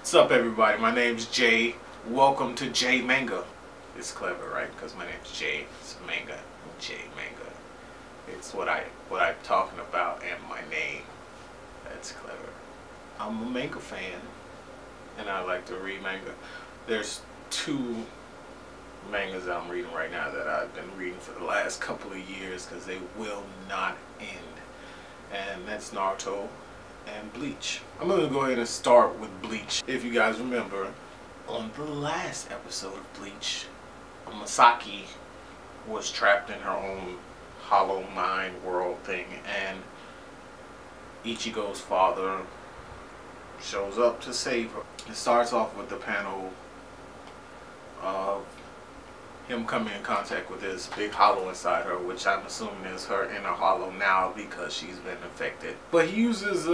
What's up, everybody? My name's Jay. Welcome to J Manga. It's clever, right? Because my name's Jay. It's Manga. J Manga. It's what I'm talking about and my name. That's clever. I'm a manga fan, and I like to read manga. There's two mangas that I'm reading right now that I've been reading for the last couple of years because they will not end, and that's Naruto and Bleach. I'm going to go ahead and start with Bleach. If you guys remember, on the last episode of Bleach, Misaki was trapped in her own hollow mind world thing, and Ichigo's father shows up to save her. It starts off with the panel of him coming in contact with this big hollow inside her, which I'm assuming is her inner hollow now because she's been infected. But he uses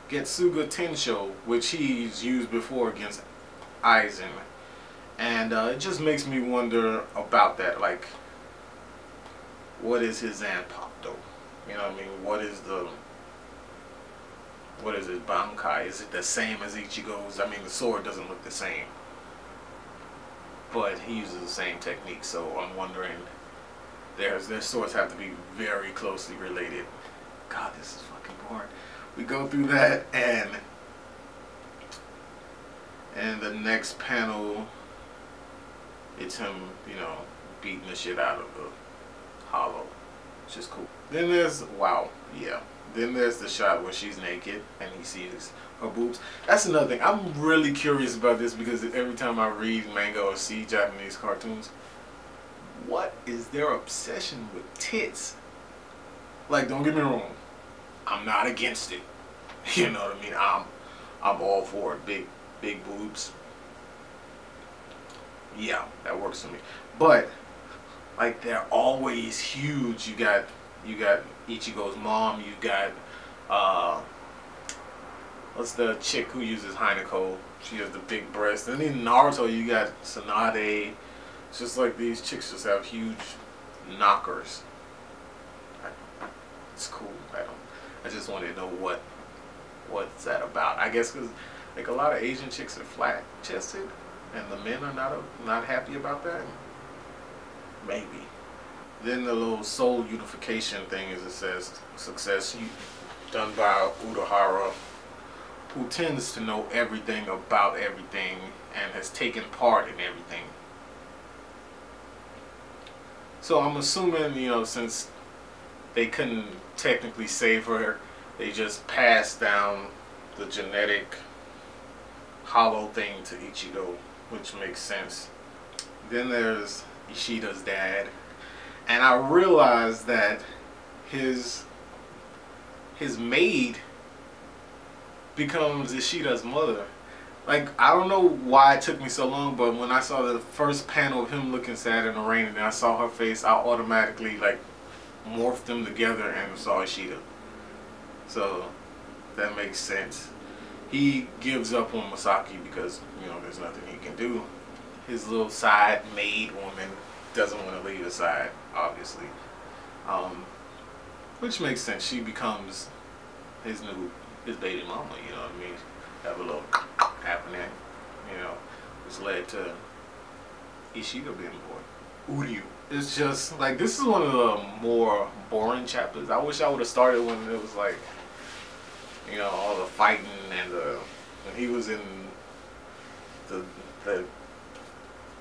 Getsuga Tensho, which he's used before against Isshin, and it just makes me wonder about that. Like, what is his Zanpakuto? You know what I mean? What is his Bankai? Is it the same as Ichigo's? I mean, the sword doesn't look the same, but he uses the same technique, so I'm wondering, their swords have to be very closely related. God, this is fucking boring. We go through that, and the next panel, it's him, you know, beating the shit out of the hollow, which is cool. Then there's, then there's the shot where she's naked and he sees her boobs. That's another thing. I'm really curious about this because every time I read manga or see Japanese cartoons, what is their obsession with tits? Like, don't get me wrong, I'm not against it. You know what I mean? I'm all for it. Big boobs. Yeah, that works for me. But like, they're always huge. You got Ichigo's mom. You got what's the chick who uses Hinako? She has the big breasts. And in Naruto, you got Tsunade. It's just like these chicks just have huge knockers. It's cool. I just wanted to know what's that about. I guess because like a lot of Asian chicks are flat chested, and the men are not happy about that. Maybe. Then the little soul unification thing is, it says success done by Urahara, who tends to know everything about everything and has taken part in everything. So I'm assuming, you know, since they couldn't technically save her, they just passed down the genetic hollow thing to Ichigo, which makes sense. Then there's Ishida's dad, and I realized that his maid becomes Ishida's mother. Like, I don't know why it took me so long, but when I saw the first panel of him looking sad in the rain and I saw her face, I automatically like morphed them together and saw Ishida. So that makes sense. He gives up on Misaki because, you know, there's nothing he can do. His little side maid woman doesn't want to leave his side, obviously. Which makes sense. She becomes his baby mama, you know what I mean? Have a little happening, you know, which led to Ishida being born. Uryu. It's just, like, this is one of the more boring chapters. I wish I would have started when it was like, you know, all the fighting and when he was in the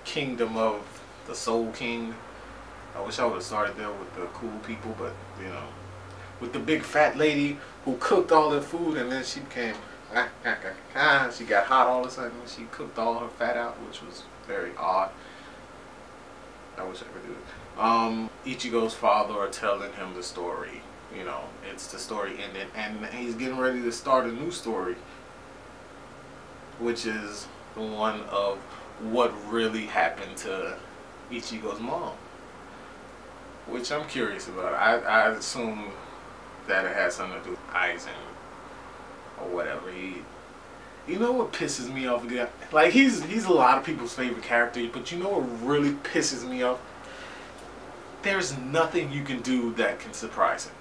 kingdom of the Soul King. I wish I would have started there with the cool people, but, you know, with the big fat lady who cooked all the food, and then she became, she got hot all of a sudden, and she cooked all her fat out, which was very odd. I wish I could do it. Ichigo's father are telling him the story. You know, it's the story ended, and he's getting ready to start a new story, which is the one of what really happened to Ichigo's mom, which I'm curious about. I assume that it has something to do with Aizen or whatever. You know what pisses me off again? Like, he's a lot of people's favorite character, but you know what really pisses me off? There's nothing you can do that can surprise him.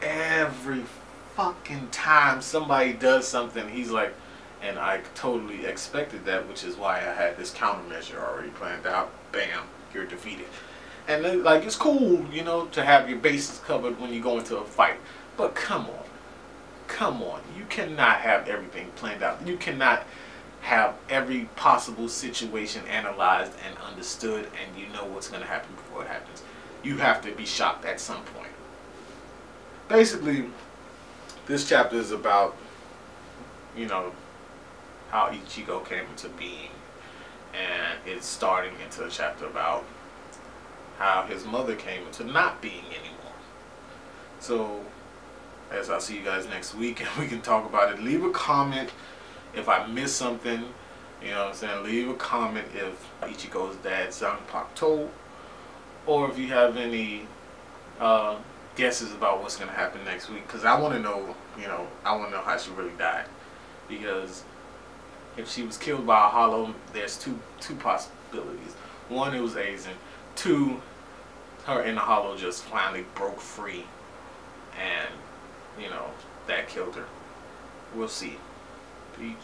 Every fucking time somebody does something, he's like, And I totally expected that, which is why I had this countermeasure already planned out. Bam, you're defeated. And then, like, it's cool, you know, to have your bases covered when you go into a fight. But come on. Come on. You cannot have everything planned out. You cannot have every possible situation analyzed and understood, and you know what's going to happen before it happens. You have to be shocked at some point. Basically, this chapter is about, you know, how Ichigo came into being, and it's starting into a chapter about how his mother came into not being anymore. So, as I'll see you guys next week, and we can talk about it. Leave a comment if I missed something, you know what I'm saying. Leave a comment if Ichigo's dad Zanpakuto told, or if you have any guesses about what's gonna happen next week, because I want to know, you know, I want to know how she really died, because if she was killed by a hollow, there's two possibilities. One, it was Aizen. Two, her in the hollow just finally broke free, and you know, that killed her. We'll see. Peace.